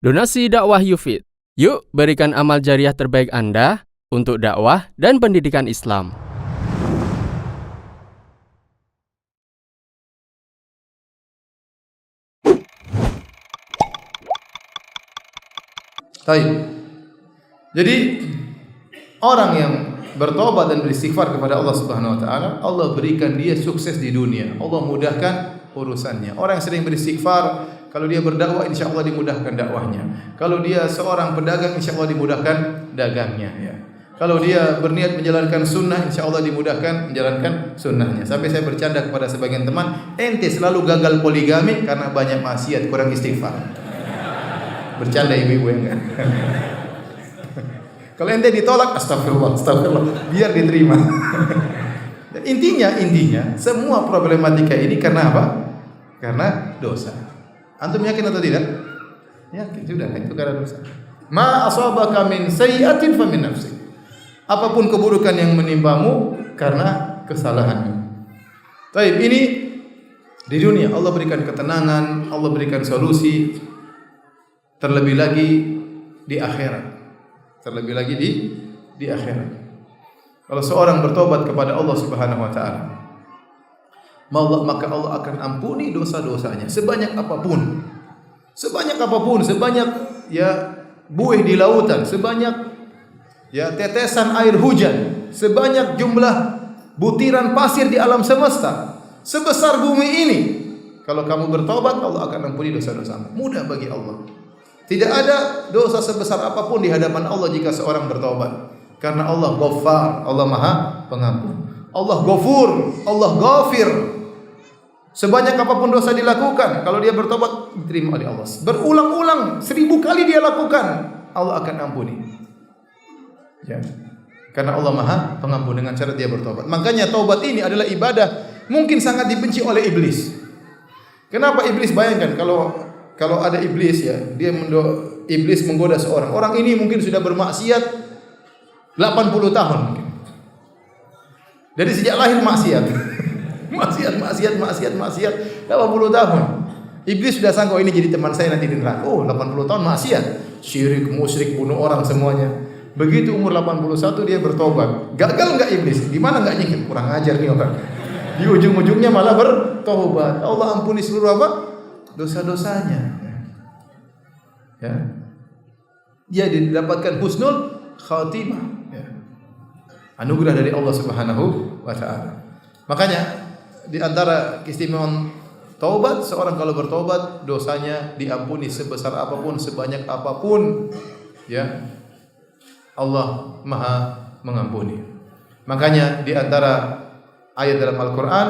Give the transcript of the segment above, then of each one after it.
Donasi dakwah Yufid. Yuk berikan amal jariah terbaik Anda untuk dakwah dan pendidikan Islam. Baik. Jadi orang yang bertobat dan beristighfar kepada Allah Subhanahu wa taala, Allah berikan dia sukses di dunia. Allah mudahkan urusannya. Orang yang sering beristighfar, kalau dia berdakwah insyaallah dimudahkan dakwahnya. Kalau dia seorang pedagang insyaallah dimudahkan dagangnya ya. Kalau dia berniat menjalankan sunnah insyaallah dimudahkan menjalankan sunnahnya. Sampai saya bercanda kepada sebagian teman, ente selalu gagal poligami karena banyak maksiat, kurang istighfar. Bercanda ibu-ibu ya kan. Kalau ente ditolak, astagfirullah, biar diterima. Dan intinya semua problematika ini karena apa? Karena dosa. Antum yakin atau tidak? Yakin sudah, itu karena dosa. Ma asabaka min sayyi'atin fa min nafsik. Apapun keburukan yang menimpamu karena kesalahanmu. Baik, ini di dunia Allah berikan ketenangan, Allah berikan solusi. Terlebih lagi di akhirat. Terlebih lagi di akhirat. Kalau seorang bertobat kepada Allah Subhanahu wa taala, maka Allah akan ampuni dosa-dosanya sebanyak apapun. Sebanyak apapun, sebanyak ya buih di lautan, sebanyak ya tetesan air hujan, sebanyak jumlah butiran pasir di alam semesta, sebesar bumi ini. Kalau kamu bertobat, Allah akan ampuni dosa-dosamu. Mudah bagi Allah. Tidak ada dosa sebesar apapun di hadapan Allah jika seorang bertobat. Karena Allah Ghaffar, Allah Maha Pengampun. Allah Ghafur, Allah Ghafir. Sebanyak apapun dosa dilakukan, kalau dia bertobat diterima oleh Allah. Berulang-ulang 1000 kali dia lakukan, Allah akan ampuni. Ya. Karena Allah Maha Pengampun dengan cara dia bertobat. Makanya taubat ini adalah ibadah mungkin sangat dibenci oleh iblis. Kenapa iblis? Bayangkan kalau ada iblis ya, iblis menggoda seorang. Orang ini mungkin sudah bermaksiat 80 tahun mungkin. Dari sejak lahir maksiat. maksiat 80 tahun. Iblis sudah sangka ini jadi teman saya nanti di neraka. Oh, 80 tahun maksiat, syirik, musyrik, bunuh orang semuanya. Begitu umur 81 dia bertobat. Gagal enggak iblis? Gimana enggak nyikir? Kurang ajar nih orang. Di ujung-ujungnya malah bertobat. Allah ampuni seluruh apa? Dosa-dosanya. Ya. Dia didapatkan husnul khatimah. Ya. Anugerah dari Allah Subhanahu wa taala. Makanya di antara keistimewaan taubat, seorang kalau bertobat dosanya diampuni sebesar apapun, sebanyak apapun. Ya. Allah Maha Mengampuni. Makanya di antara ayat dalam Al-Qur'an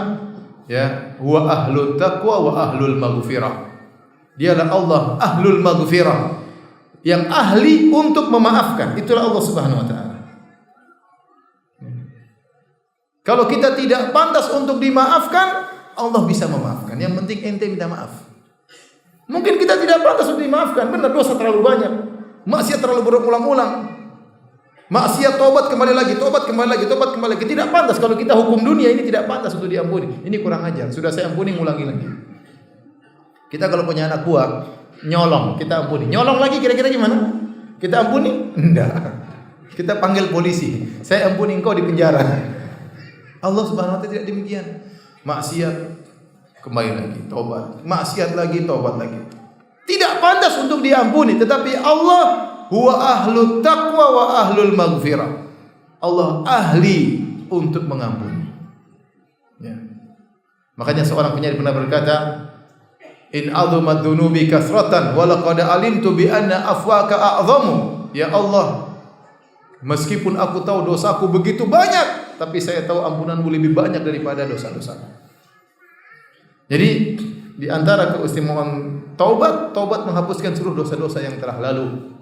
ya, huwa ahlut taqwa wa ahlul maghfirah. Dialah Allah ahlul maghfirah, yang ahli untuk memaafkan. Itulah Allah Subhanahu wa taala. Kalau kita tidak pantas untuk dimaafkan, Allah bisa memaafkan. Yang penting ente minta maaf. Mungkin kita tidak pantas untuk dimaafkan, benar dosa terlalu banyak, maksiat terlalu berulang-ulang. Maksiat, tobat kembali lagi, tobat kembali lagi. Tidak pantas. Kalau kita hukum dunia ini tidak pantas untuk diampuni. Ini kurang ajar. Sudah saya ampuni, ngulangi lagi. Kita kalau punya anak buah nyolong, kita ampuni. Nyolong lagi kira-kira gimana? Kita ampuni? Enggak. Kita panggil polisi. Saya ampuni engkau di penjara. Allah Subhanahu wa taala tidak demikian. Maksiat kembali lagi, tobat. Maksiat lagi, tobat lagi. Tidak pantas untuk diampuni, tetapi Allah huwa ahlut taqwa wa ahlul maghfirah. Allah ahli untuk mengampuni. Ya. Makanya seorang penyair pernah berkata, in azumat dzunubi kasratan wa laqad alimtu bi anna afwaka a'zamu. Ya Allah, meskipun aku tahu dosaku begitu banyak, tapi saya tahu ampunanmu lebih banyak daripada dosa-dosaku. Jadi di antara keistimewaan taubat menghapuskan seluruh dosa-dosa yang telah lalu.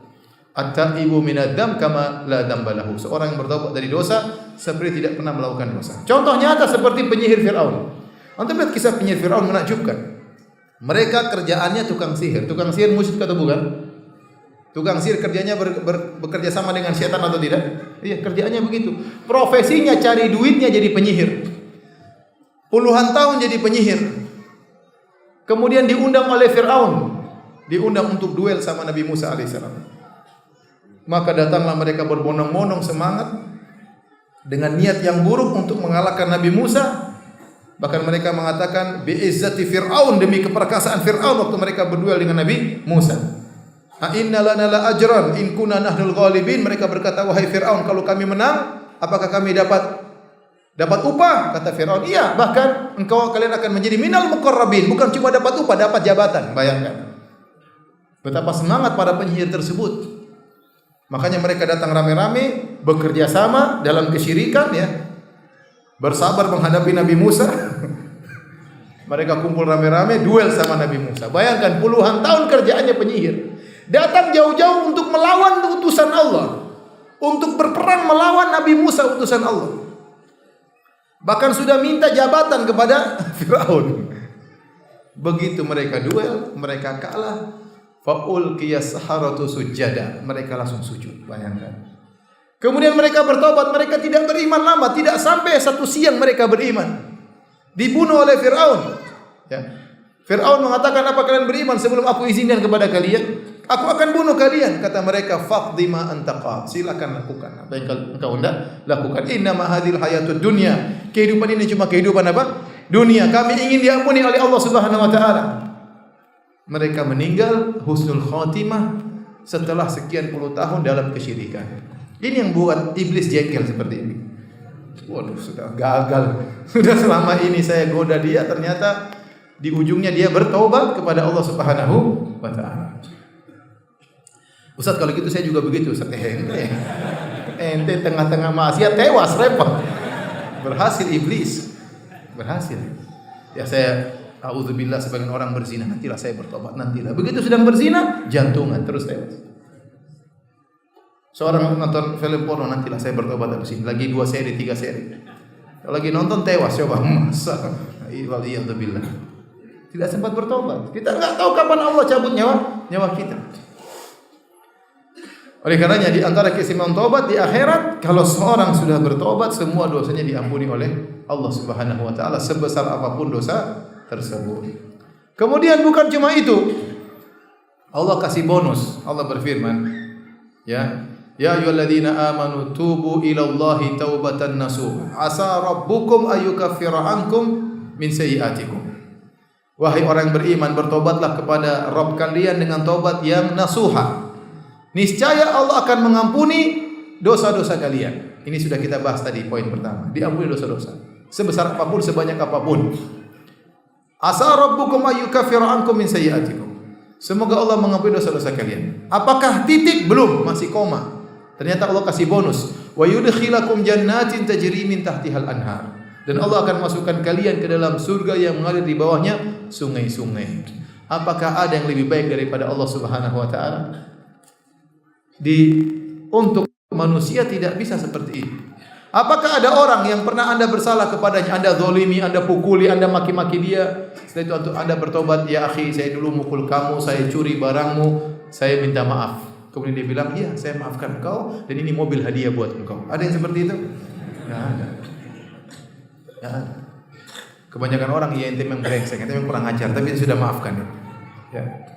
At-taibu minadz-dzam kama la dzambalahu. Seorang yang bertobat dari dosa seperti tidak pernah melakukan dosa. Contoh nyata seperti penyihir Firaun. Antum lihat kisah penyihir Firaun menakjubkan. Mereka kerjaannya tukang sihir. Tukang sihir musyrik atau bukan? Tukang sihir kerjanya bekerja sama dengan setan atau tidak? Iya, kerjaannya begitu. Profesinya cari duitnya jadi penyihir. Puluhan tahun jadi penyihir. Kemudian diundang oleh Firaun. diundang untuk duel sama Nabi Musa alaihissalam. Maka datanglah mereka berbondong-bondong semangat dengan niat yang buruk untuk mengalahkan Nabi Musa. Bahkan mereka mengatakan bi'izzati Fir'aun, demi keperkasaan Fir'aun waktu mereka berduel dengan Nabi Musa. A inna lana la ajran in kunna nahnul ghalibin. Mereka berkata, wahai Fir'aun, kalau kami menang, apakah kami dapat upah? Kata Fir'aun, iya, bahkan kalian akan menjadi minal muqarrabin. Bukan cuma dapat upah, dapat jabatan. Bayangkan betapa semangat para penyihir tersebut. Makanya mereka datang rame-rame, bekerja sama dalam kesyirikan, ya, bersabar menghadapi Nabi Musa. Mereka kumpul rame-rame, duel sama Nabi Musa. Bayangkan puluhan tahun kerjaannya penyihir, datang jauh-jauh untuk melawan utusan Allah, untuk berperang melawan Nabi Musa utusan Allah. Bahkan sudah minta jabatan kepada Firaun. Begitu mereka duel, mereka kalah. Faulqiyas saharatu sujada, mereka langsung sujud. Bayangkan. Kemudian mereka bertobat, mereka tidak beriman lama, tidak sampai satu siang mereka beriman. Dibunuh oleh Firaun. Ya. Firaun mengatakan, apa kalian beriman sebelum aku izinkan kepada kalian? Aku akan bunuh kalian. Kata mereka, faqdi ma antaqa, silakan lakukan apa yang engkau hendak lakukan. Inna ma hadhil hayatud dunya, kehidupan ini cuma kehidupan apa? Dunia. Kami ingin diampuni oleh Allah Subhanahu wa taala. Mereka meninggal husnul khatimah setelah sekian puluh tahun dalam kesyirikan. Ini yang buat iblis jengkel seperti ini. Waduh, sudah gagal. Sudah selama ini saya goda dia, ternyata di ujungnya dia bertobat kepada Allah Subhanahu wa taala. Ustaz, kalau gitu saya juga begitu, Ustaz. Ente tengah-tengah maksiat tewas, repot. Berhasil iblis. Berhasil. Ya, saya a'udzubillah, sebagian orang berzina, nantilah saya bertobat, nantilah. Begitu sedang berzina, jantungan terus tewas. Seorang nonton film porno, nantilah saya bertobat habis ini. Lagi 2 seri, 3 seri. Kalau lagi nonton tewas, coba masa. Waliyadzubillah. Tidak sempat bertobat. Kita enggak tahu kapan Allah cabut nyawa kita. Oleh karenanya di antara keistimewaan taubat di akhirat, kalau seorang sudah bertobat, semua dosanya diampuni oleh Allah Subhanahu wa taala sebesar apapun dosa tersebut. Kemudian bukan cuma itu, Allah kasih bonus. Allah berfirman, ya ayyuhalladzina amanu tubu ilallahi taubatan nasuha asa rabbukum ayyukaffira ankum min sayyi'atikum. Wahai orang yang beriman, bertobatlah kepada Rabb kalian dengan taubat yang nasuha. Niscaya Allah akan mengampuni dosa-dosa kalian. Ini sudah kita bahas tadi, poin pertama. Diampuni dosa-dosa sebesar apapun, sebanyak apapun. Asa rabbukum ayyukaffira ankum min sayyi'atikum. Semoga Allah mengampuni dosa-dosa kalian. Apakah titik? Belum, masih koma. Ternyata Allah kasih bonus. Wa yudkhilakum jannatin tajri min tahtihal anhar. Dan Allah akan masukkan kalian ke dalam surga yang mengalir di bawahnya sungai-sungai. Apakah ada yang lebih baik daripada Allah Subhanahu wa taala? Untuk manusia tidak bisa seperti ini. Apakah ada orang yang pernah Anda bersalah kepadanya, Anda zalimi, Anda pukuli, Anda maki-maki dia, setelah itu untuk Anda bertobat, ya akhi, saya dulu mukul kamu, saya curi barangmu, saya minta maaf. Kemudian dia bilang, iya, saya maafkan engkau dan ini mobil hadiah buat engkau. Ada yang seperti itu? Enggak ada. Enggak ada. Kebanyakan orang, ya ente memang brengsek, ente memang kurang ajar, tapi sudah maafkan ya.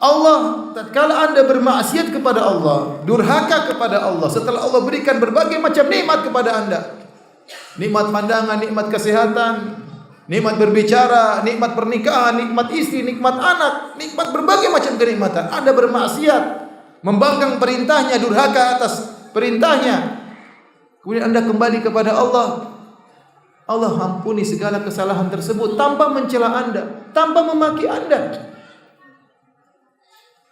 Allah, tatkala Anda bermaksiat kepada Allah, durhaka kepada Allah, setelah Allah berikan berbagai macam nikmat kepada Anda, nikmat pandangan, nikmat kesehatan, nikmat berbicara, nikmat pernikahan, nikmat istri, nikmat anak, nikmat berbagai macam kenikmatan, Anda bermaksiat, membangkang perintahnya, durhaka atas perintahnya, kemudian Anda kembali kepada Allah, Allah ampuni segala kesalahan tersebut tanpa mencela Anda, tanpa memaki Anda.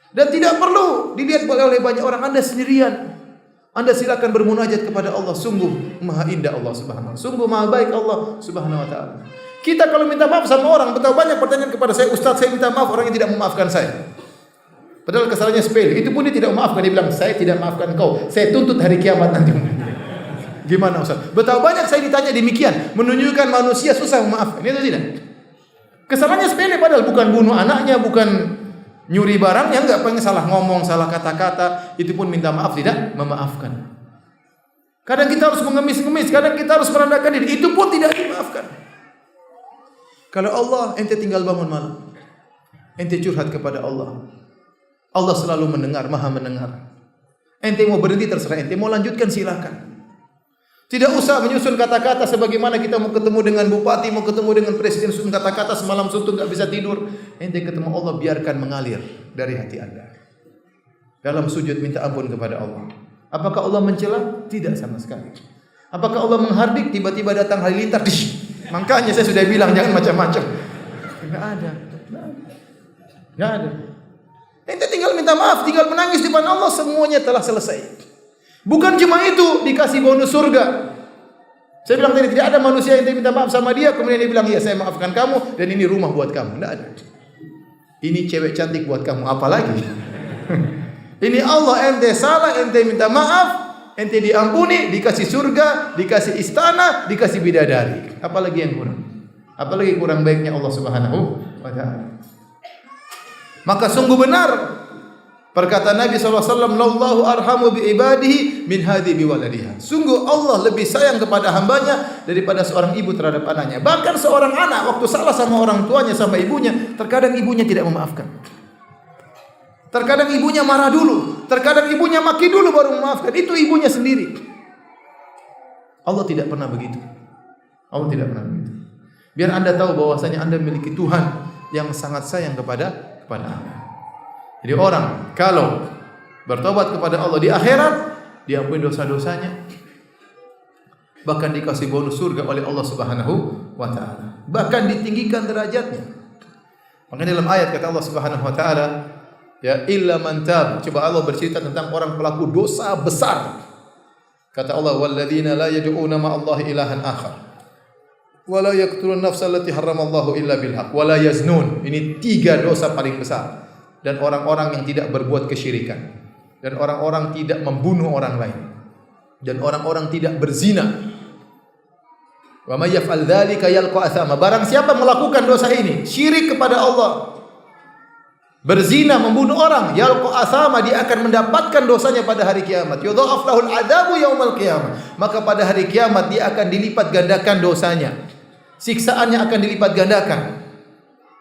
Dan tidak perlu dilihat oleh banyak orang, Anda sendirian. Anda silakan bermunajat kepada Allah. Sungguh maha indah Allah Subhanahu wa taala. Sungguh maha baik Allah Subhanahu wa taala. Kita kalau minta maaf sama orang, betapa banyak pertanyaan kepada saya, Ustaz, saya minta maaf, orang yang tidak memaafkan saya. Padahal kesalahannya sepele. Itu pun dia tidak memaafkan, dia bilang, saya tidak maafkan kau, saya tuntut hari kiamat nanti. Gimana Ustaz? Betapa banyak saya ditanya demikian, menunjukkan manusia susah memaafkan. Itu tidak. Kesalahannya sepele, padahal bukan bunuh anaknya, bukan nyuri barang, yang enggak, pengen salah ngomong, salah kata-kata, itu pun minta maaf, tidak memaafkan. Kadang kita harus mengemis-ngemis, kadang kita harus merendahkan diri, itu pun tidak dimaafkan. Kalau Allah, ente tinggal bangun malam, ente curhat kepada Allah, Allah selalu mendengar, Maha mendengar. Ente mau berhenti terserah ente, mau lanjutkan silakan. Tidak usah menyusun kata-kata sebagaimana kita mau ketemu dengan bupati, mau ketemu dengan presiden, susun kata-kata semalam suntuk enggak bisa tidur. Ente ketemu Allah, biarkan mengalir dari hati Anda. Dalam sujud minta ampun kepada Allah. Apakah Allah mencela? Tidak sama sekali. Apakah Allah menghardik? Tiba-tiba datang halilintar. Makanya saya sudah bilang jangan macam-macam. Enggak ada. Enggak ada. Ente tinggal minta maaf, tinggal menangis di depan Allah, semuanya telah selesai. Bukan cuma itu, dikasih bonus surga. Saya bilang tadi tidak ada manusia yang minta maaf sama dia, kemudian dia bilang, "Iya, saya maafkan kamu dan ini rumah buat kamu." Enggak ada. Ini cewek cantik buat kamu, apalagi? Ini Allah, ente salah, ente minta maaf, ente diampuni, dikasih surga, dikasih istana, dikasih bidadari. Apalagi yang kurang? Apalagi kurang baiknya Allah Subhanahu wa taala. Maka sungguh benar perkataan Nabi SAW, "Lallahu arhamu bi ibadihi min hadhi bi waladiha." Sungguh Allah lebih sayang kepada hambanya daripada seorang ibu terhadap anaknya. Bahkan seorang anak waktu salah sama orang tuanya, sama ibunya, terkadang ibunya tidak memaafkan. Terkadang ibunya marah dulu, terkadang ibunya maki dulu baru memaafkan. Itu ibunya sendiri. Allah tidak pernah begitu. Allah tidak pernah begitu. Biar Anda tahu bahwasanya Anda memiliki Tuhan yang sangat sayang kepada Anda. Jadi orang kalau bertobat kepada Allah di akhirat, diampuni dosa-dosanya, bahkan dikasih bonus surga oleh Allah Subhanahu wa taala. Bahkan ditinggikan derajatnya. Makanya dalam ayat kata Allah Subhanahu wa taala, ya illa man tab. Coba Allah bercerita tentang orang pelaku dosa besar. Kata Allah, walladzina la yad'una ma'allahi ilahan akhar. Wa la yaqtulun nafsa allati harramallahu illa bil haqq wa la yaznun. Ini 3 dosa paling besar. Dan orang-orang yang tidak berbuat kesyirikan, dan orang-orang tidak membunuh orang lain, dan orang-orang tidak berzina. Wa may yaf'al dzalika yalqa athama. Barang siapa melakukan dosa ini, syirik kepada Allah, berzina, membunuh orang, yalqa athama, dia akan mendapatkan dosanya pada hari kiamat. Yudha'af lahul adzabu yaumal qiyamah. Maka pada hari kiamat dia akan dilipat gandakan dosanya. Siksaannya akan dilipat gandakan.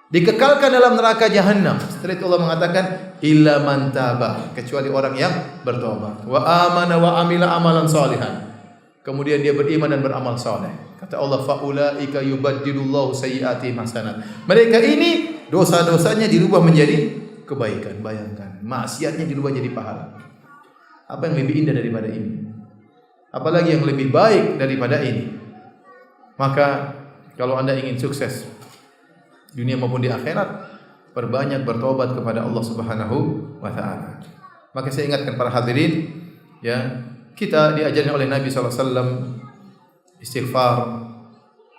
Dikekalkan dalam neraka jahanam. Setelah itu Allah mengatakan illa man taba, kecuali orang yang bertobat, wa amana wa amila amalan salihan, kemudian dia beriman dan beramal saleh. Kata Allah, fa ulaika yubaddilullahu sayyi'atihim hasanat. Mereka ini dosa-dosanya dirubah menjadi kebaikan. Bayangkan, maksiatnya dirubah jadi pahala. Apa yang lebih indah daripada ini? Apalagi yang lebih baik daripada ini? Maka kalau Anda ingin sukses dunia maupun di akhirat, perbanyak bertobat kepada Allah Subhanahu wa taala. Maka saya ingatkan para hadirin, ya, kita diajarkan oleh Nabi sallallahu alaihi wasallam istighfar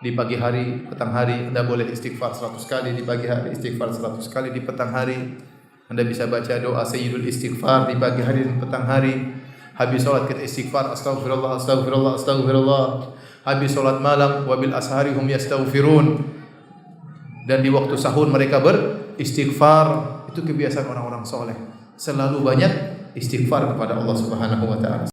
di pagi hari, petang hari. Anda boleh istighfar 100 kali di pagi hari, istighfar 100 kali di petang hari. Anda bisa baca doa sayyidul istighfar di pagi hari dan petang hari. Habis salat kita istighfar, astagfirullah, astagfirullah, astagfirullah. Habis salat malam, wabil ashari hum yastaghfirun. Dan di waktu sahur mereka beristighfar. Itu kebiasaan orang-orang soleh, selalu banyak istighfar kepada Allah Subhanahu wa taala.